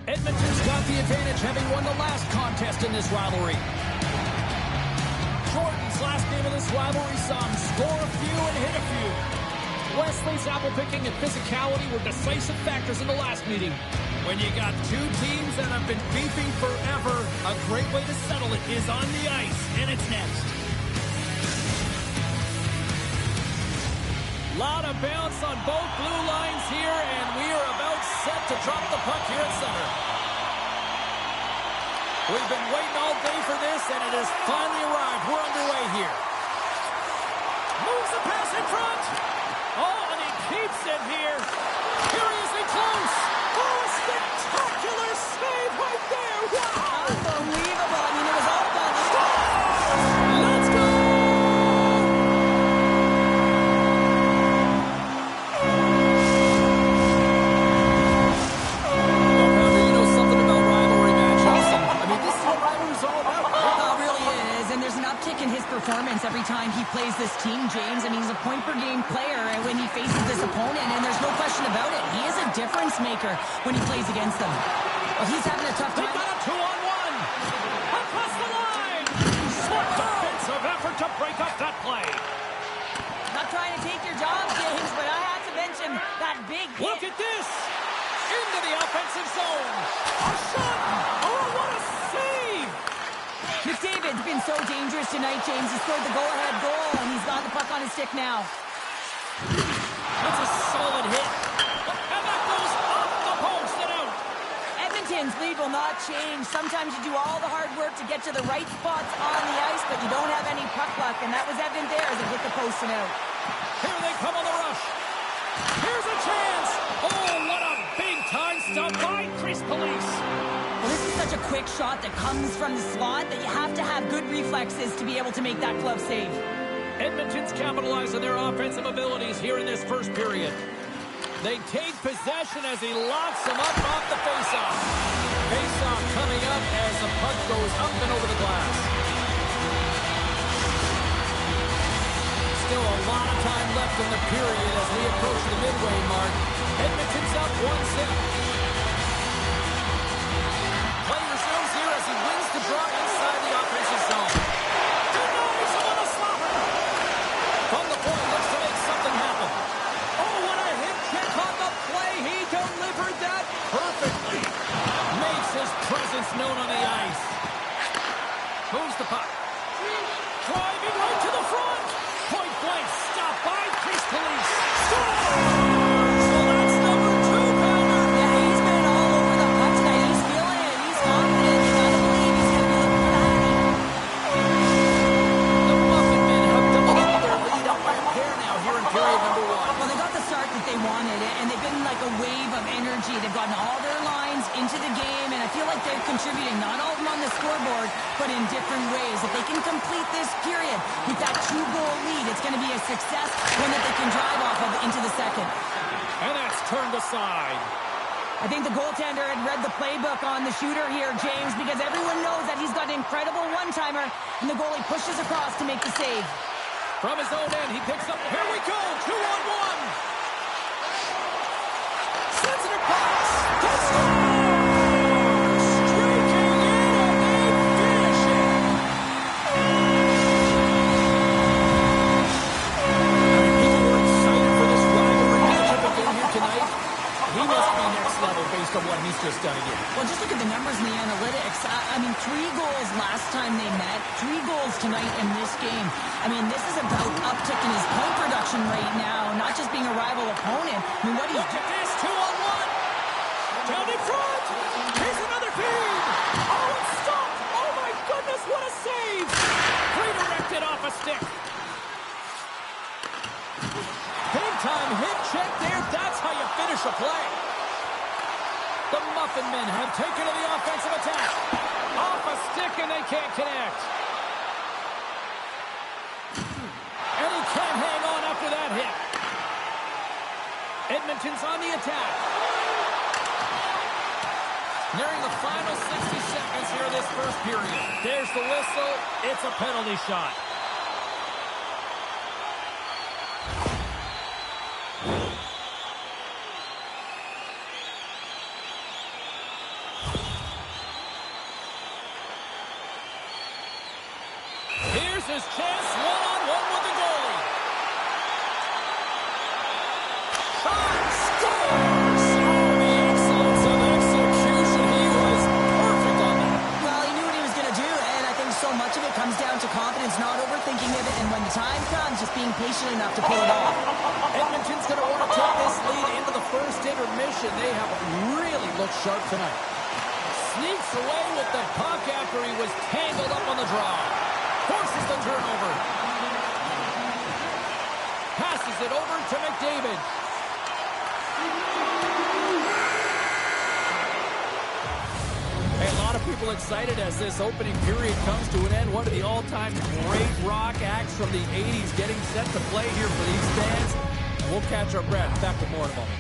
Edmonton's got the advantage, having won the last contest in this rivalry. Jordan's last game of this rivalry saw him score a few and hit a few. Wesley's apple picking and physicality were decisive factors in the last meeting. When you got two teams that have been beefing forever, a great way to settle it is on the ice, and it's next. Lot of bounce on both blue lines here, and we are about set to drop the puck here at center. We've been waiting all day for this, and it has finally arrived. We're underway here. Moves the pass in front. Oh, and he keeps it here. Curiously close. Oh, a spectacular save right there. Wow. Unbelievable. I mean, it was all done. Let's go. this team, James. I mean, he's a point-per-game player when he faces this opponent, and there's no question about it. He is a difference maker when he plays against them. Well, he's having a tough They time. got a 2-on-1. Across the line. Smart defensive effort to break up that play. Not trying to take your job, James, but I had to mention that big hit. Look at this. Into the offensive zone. A shot. Oh, what a save. McDavid's been so dangerous tonight, James. He scored the go-ahead goal, and he's got the puck on his stick now. That's a solid hit. And that goes off the post and out. Edmonton's lead will not change. Sometimes you do all the hard work to get to the right spots on the ice, but you don't have any puck luck, and that was evident there as it hit the post and out. Here they come on the rush. Here's a chance. Oh, what a big-time stop by Chris Police. Well, this is such a quick shot that comes from the slot that you have to have good reflexes to be able to make that glove save. Edmonton's capitalized on their offensive abilities here in this first period. They take possession as he locks them up off the faceoff. Faceoff coming up as the puck goes up and over the glass. Still a lot of time left in the period as we approach the midway mark. Edmonton's up 1-0. Players knows here as he wins the draw inside the offensive zone. Denies him on a slapper. From the point, looks to make something happen. Oh, what a hit check on the play. He delivered that perfectly. Makes his presence known on the ice. Moves the puck. Driving right to the front. Point blank stop by Chris Police. Scores! So that's number 2, Pounder. Yeah, he's been all over the puck tonight. He's feeling it. He's confident. You gotta believe he's gonna be looking for the Hattie. The Muffin Men have doubled their lead up by a pair now here in period number 1. Well, they got the start that they wanted, and they've been like a wave of energy. They've gotten all their lines into the game, and I feel like they're contributing, not all of them on the scoreboard, but in different ways. If they can complete this period with that 2-goal lead, it's going to be a success, one that they can drive off of into the second. And that's turned aside. I think the goaltender had read the playbook on the shooter here, James, because everyone knows that he's got an incredible one-timer, and the goalie pushes across to make the save. From his own end, he picks up. Here we go. 2-on-1. Sends it across. Touchdown! Streaking in, and they finish it. People were excited for this rivalry matchup again here tonight. He must be next level based on what he's just done again. Well, just look at the numbers in the analytics. I mean, 3 goals last time they met, 3 goals tonight in this game. I mean, this is about upticking his point production right now, not just being a rival opponent. I mean, what he's Look at this, 2-on-1. Down in front. Here's another feed. Oh, it's stopped. Oh, my goodness, what a save. Redirected off a stick. Big-time hit check there. That's how you finish a play. The Muffin Men have taken to the offensive attack. Off a stick, and they can't connect. And he can't hang on after that hit. Edmonton's on the attack. Nearing the final 60 seconds here of this first period. There's the whistle. It's a penalty shot. Here's his chance, one-on-one with the goalie. Shot, scores! Oh, the excellence of execution. He was perfect on that. well, he knew what he was going to do, and I think so much of it comes down to confidence, not overthinking of it, and when the time comes, just being patient enough to pull it off. Edmonton's going to want to take this lead into the first intermission. They have really looked sharp tonight. Sneaks away with the puck after he was tangled up on the draw. Forces the turnover. Passes it over to McDavid. Hey, a lot of people excited as this opening period comes to an end. One of the all-time great rock acts from the 80s getting set to play here for these fans. And we'll catch our breath. Back with more in a moment.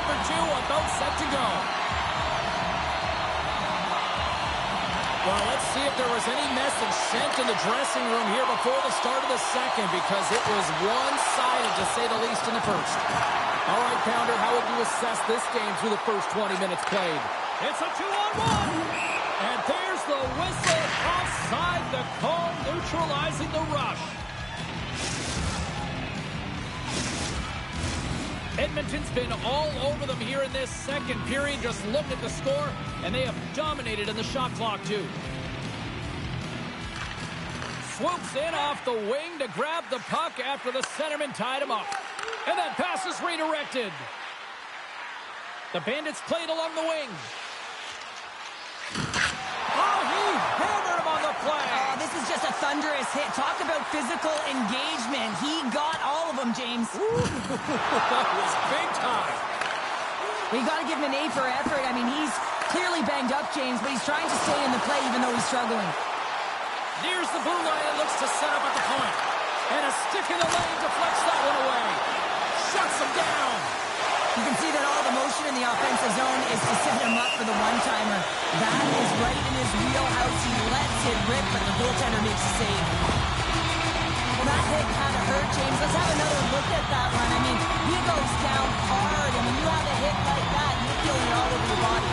number 2 about set to go. Well, let's see if there was any message sent in the dressing room here before the start of the second, because it was one-sided, to say the least, in the first. All right, Pounder, how would you assess this game through the first 20 minutes played? It's a 2-on-1. And there's the whistle offside, the call neutralizing the rush. Edmonton's been all over them here in this second period. Just look at the score, and they have dominated in the shot clock, too. Swoops in off the wing to grab the puck after the centerman tied him up. And that pass is redirected. The Bandits played along the wing. Oh, he hammered him on the play. Oh, this is just a thunderous hit. Talk about physical engagement. He got all of them, James. Ooh, that was big time. We got to give him an A for effort. I mean, he's clearly banged up, James, but he's trying to stay in the play even though he's struggling. Nears the blue line and looks to set up at the point. And a stick in the lane deflects that one away. Shuts him down. You can see that all the motion in the offensive zone is to set him up for the one-timer. That is right in his wheelhouse. He lets it rip, but the goaltender makes a save. Well, that hit kind of hurt, James. Let's have another look at that one. I mean, he goes down hard, and when you have a hit like that, you're feeling it all over your body.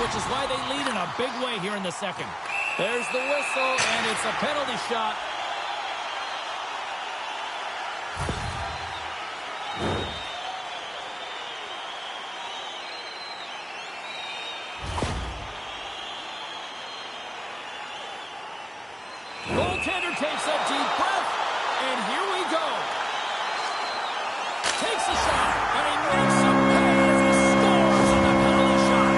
Which is why they lead in a big way here in the second. There's the whistle, and it's a penalty shot. Goaltender takes a deep breath, and here we go. Takes a shot, and he makes a pay as he scores on the penalty shot.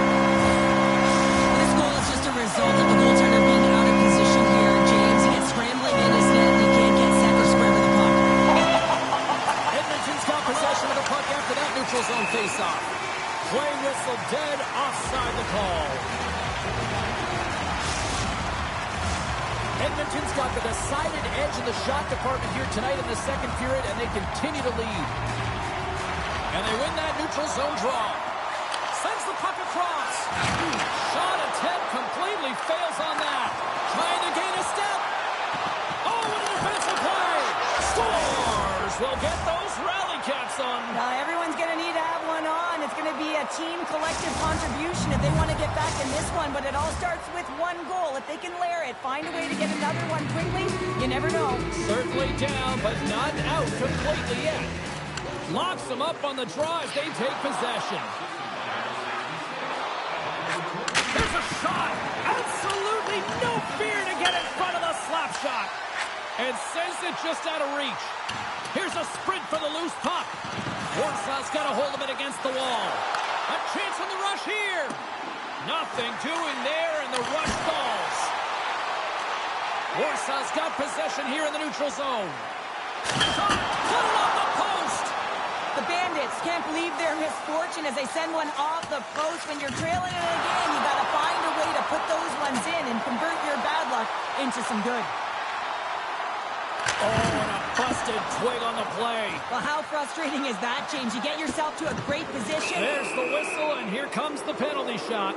This goal is just a result of the goaltender being out of position here, James. He gets scrambling in his net, and he can't get center square with the puck. Edmonton's got possession of the puck after that neutral zone faceoff. Play whistle dead, offside the call. Edmonton's got the decided edge in the shot department here tonight in the second period, and they continue to lead. And they win that neutral zone draw. Sends the puck across. Shot attempt completely fails on that. Trying to gain a step. Oh, what a defensive play. Scores. We'll get those rally caps on. Now, everyone's going to need to have one on. It's going to be a team collective contribution if they want to get back in this one, but it all starts with one goal. If they can layer it, find a way to get another one quickly, you never know. Certainly down, but not out completely yet. Locks them up on the draw as they take possession. There's a shot. Absolutely no fear to get in front of the slap shot. And sends it just out of reach. Here's a sprint for the loose puck. Warsaw's got a hold of it against the wall. A chance on the rush here. Nothing doing there, and the rush falls. Warsaw's got possession here in the neutral zone. Shot, put it on the post. The Bandits can't believe their misfortune as they send one off the post. When you're trailing it again, you got to find a way to put those ones in and convert your bad luck into some good. Oh, and a busted twig on the play. Well, how frustrating is that, James? You get yourself to a great position. There's the whistle, and here comes the penalty shot.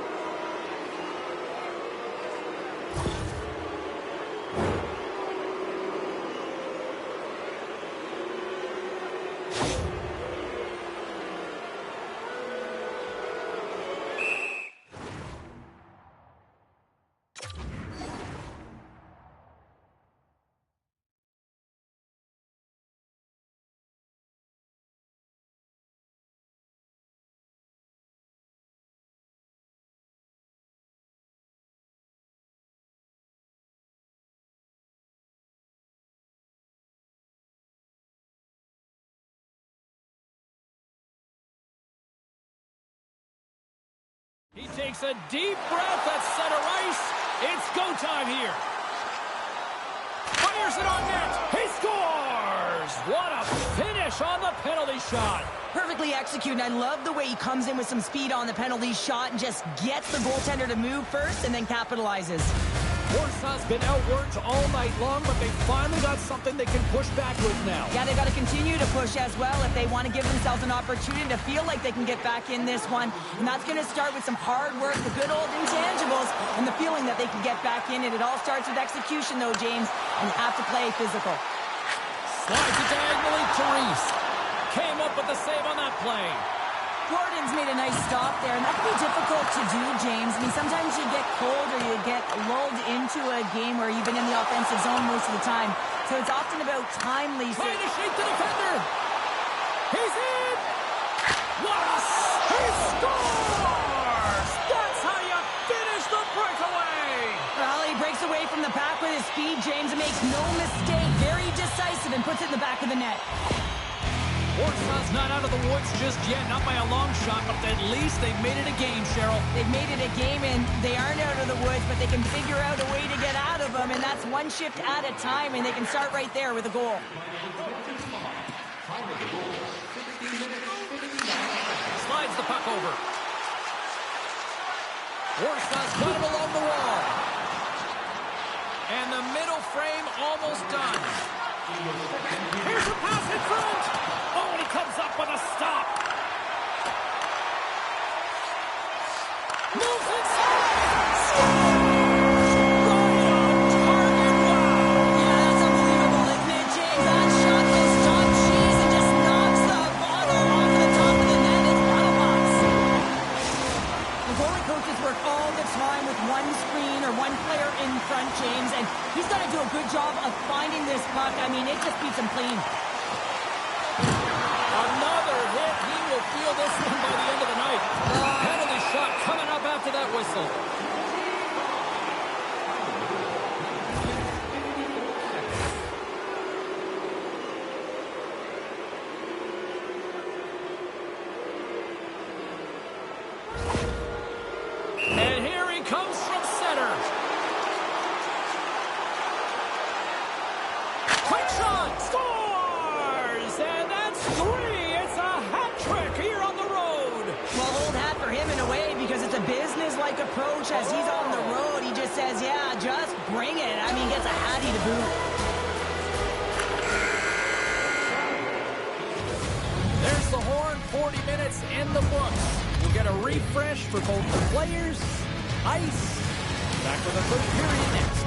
He takes a deep breath at center ice. It's go time here. Fires it on net. He scores! What a finish on the penalty shot. Perfectly executed. I love the way he comes in with some speed on the penalty shot and just gets the goaltender to move first and then capitalizes. Warsaw's been outworked all night long, but they finally got something they can push back with now. Yeah, they got to continue to push as well if they want to give themselves an opportunity to feel like they can get back in this one. And that's going to start with some hard work, the good old intangibles, and the feeling that they can get back in it. It all starts with execution, though, James, and you have to play physical. Slides it diagonally to Reese. Came up with the save on that play. Gordon's made a nice stop there, and that can be difficult to do, James. I mean, sometimes you get cold or you get lulled into a game where you've been in the offensive zone most of the time. So it's often about time, Lisa. Trying to shake the defender. He's in. What a... He scores! That's how you finish the breakaway. Well, he breaks away from the pack with his speed, James, and makes no mistake. Very decisive and puts it in the back of the net. Warsaw's not out of the woods just yet, not by a long shot, but at least they've made it a game, Cheryl. They've made it a game, and they aren't out of the woods, but they can figure out a way to get out of them, and that's one shift at a time, and they can start right there with a goal. Slides the puck over. Warsaw's got it along the wall. And the middle frame almost done. Here's a pass in front. Oh, and he comes up with a stop. Moves inside. Right on target. Wow. Yeah, that's unbelievable, isn't it, James? That shot goes top cheese and just knocks the bottle off the top of the net. It's bottle box. The goalie coaches work all the time with one screen or one player in front, James, and he's got to do a good job of finding this puck. I mean, it just beats him clean. Another hit. He will feel this one by the end of the night. Penalty shot coming up after that whistle. And here he comes from center. Quick shot! Scores! And that's three! It's a hat trick here on the road! Well, old hat for him in a way because it's a business-like approach as he's on the road. He just says, yeah, just bring it. I mean, gets a hattie to boot. There's the horn, 40 minutes in the books. We'll get a refresh for both the players, ice. Back for the third period next.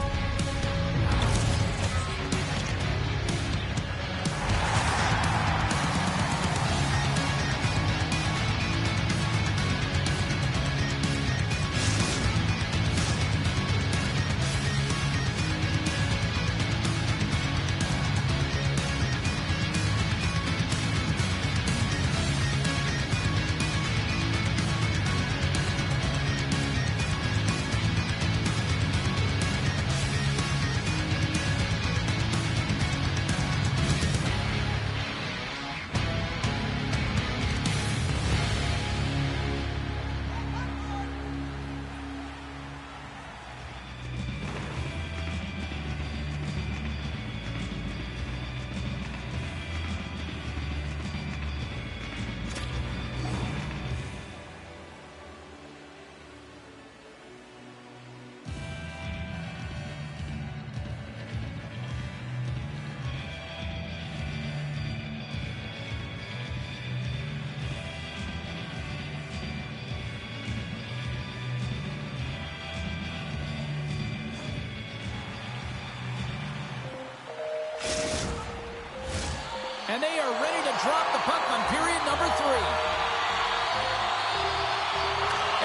And they are ready to drop the puck on period number 3.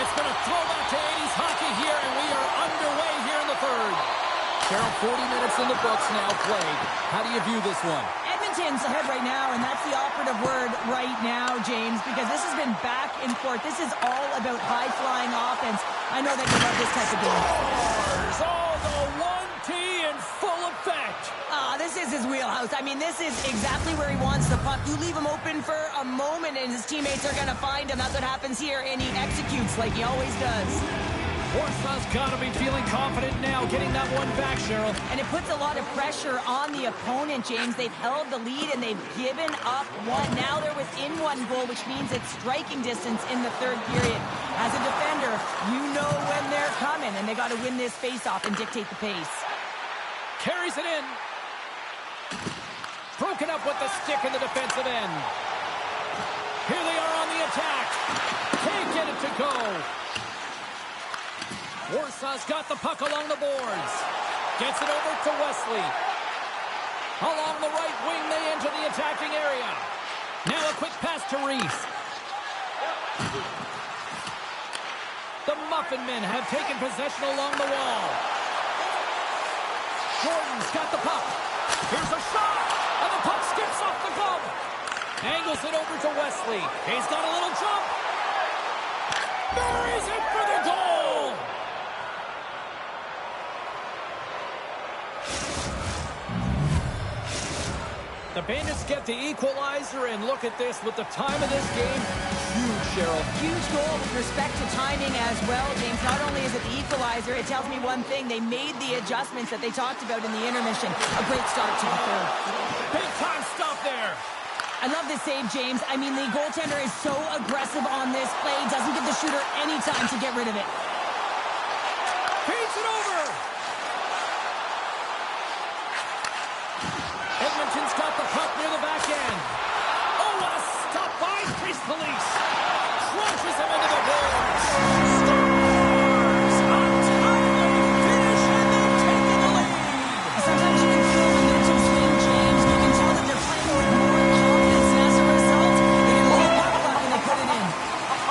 It's going to throw back to 80s hockey here, and we are underway here in the third. Cheryl, 40 minutes in the books now played. How do you view this one? Edmonton's ahead right now, and that's the operative word right now, James, because this has been back and forth. This is all about high-flying offense. I know that you love this type of game. Oh, the 1T in full effect. This is his wheelhouse. I mean, this is exactly where he wants the puck. You leave him open for a moment, and his teammates are going to find him. That's what happens here, and he executes like he always does. Warsaw's got to be feeling confident now, getting that one back, Cheryl. And it puts a lot of pressure on the opponent, James. They've held the lead and they've given up one. Now they're within one goal, which means it's striking distance in the third period. As a defender, you know when they're coming, and they got to win this face-off and dictate the pace. Carries it in. Broken up with the stick in the defensive end. Here they are on the attack. Can't get it to go. Warsaw's got the puck along the boards. Gets it over to Wesley. Along the right wing, they enter the attacking area. Now a quick pass to Reese. The Muffin Men have taken possession along the wall. Jordan's got the puck. Here's a shot, and the puck skips off the glove. Angles it over to Wesley. He's got a little jump. Buries it for the goal. The Bandits get the equalizer, and look at this with the time of this game. Huge, Cheryl. Huge goal with respect to timing as well, James. Not only is it the equalizer, it tells me one thing. They made the adjustments that they talked about in the intermission. A great start to the third. Big time stuff there. I love this save, James. I mean, the goaltender is so aggressive on this play. Doesn't give the shooter any time to get rid of it. Feeds it over. Edmonton's got the puck near the back end. Oh, what a stop by Priest Police. Crunches him into the boards. Stars! A timely finish, and they've taken the lead. Sometimes you can feel the mental swing, James. You can tell that they're playing with more confidence, and as a result, they get a little puck luck and they put it in.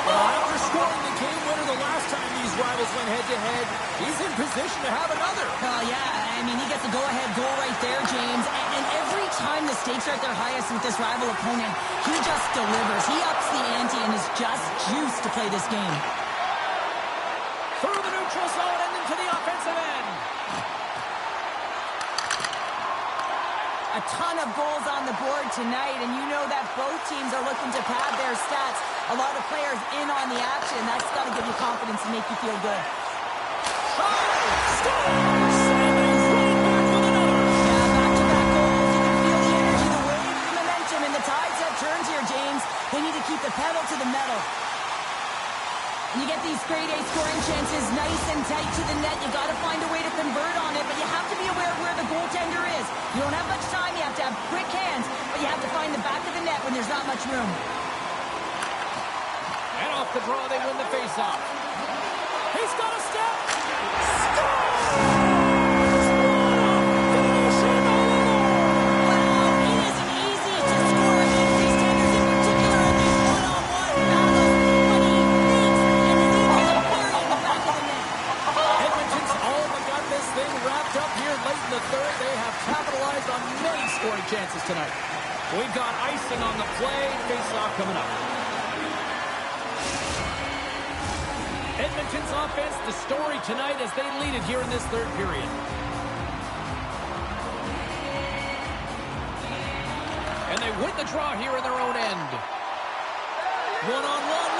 After scoring the game winner the last time these rivals went head-to-head, he's in position to have another. Well, yeah, I mean, he gets a go-ahead goal right there, James. And every time the stakes are at their highest with this rival opponent, he just delivers. He ups the ante and is just juiced to play this game. Through the neutral zone and into the offensive end. A ton of goals on the board tonight, and you know that both teams are looking to pad their stats. A lot of players in on the action. That's got to give you confidence and make you feel good. Scores! And they roll back with another. Yeah, back-to-back goals. You can feel the energy, the wave, the momentum, and the tides have turned here, James. They need to keep the pedal to the metal. And you get these grade A scoring chances nice and tight to the net. You got to find a way to convert on it, but you have to be aware of where the goaltender is. You don't have much time. You have to have quick hands, but you have to find the back of the net when there's not much room. And off the draw, they win the faceoff. He's got a step. Scores! Finishing all alone. Wow, it isn't easy to score against these tenders, in particular in these one-on-one battles, but he beats and leaves it buried in the back of the net. Edmonton's all but got this thing wrapped up here late in the third. They have capitalized on many scoring chances tonight. We've got icing on the play. Face-off coming up. Edmonton's offense, the story tonight as they lead it here in this third period. And they win the draw here in their own end. One-on-one.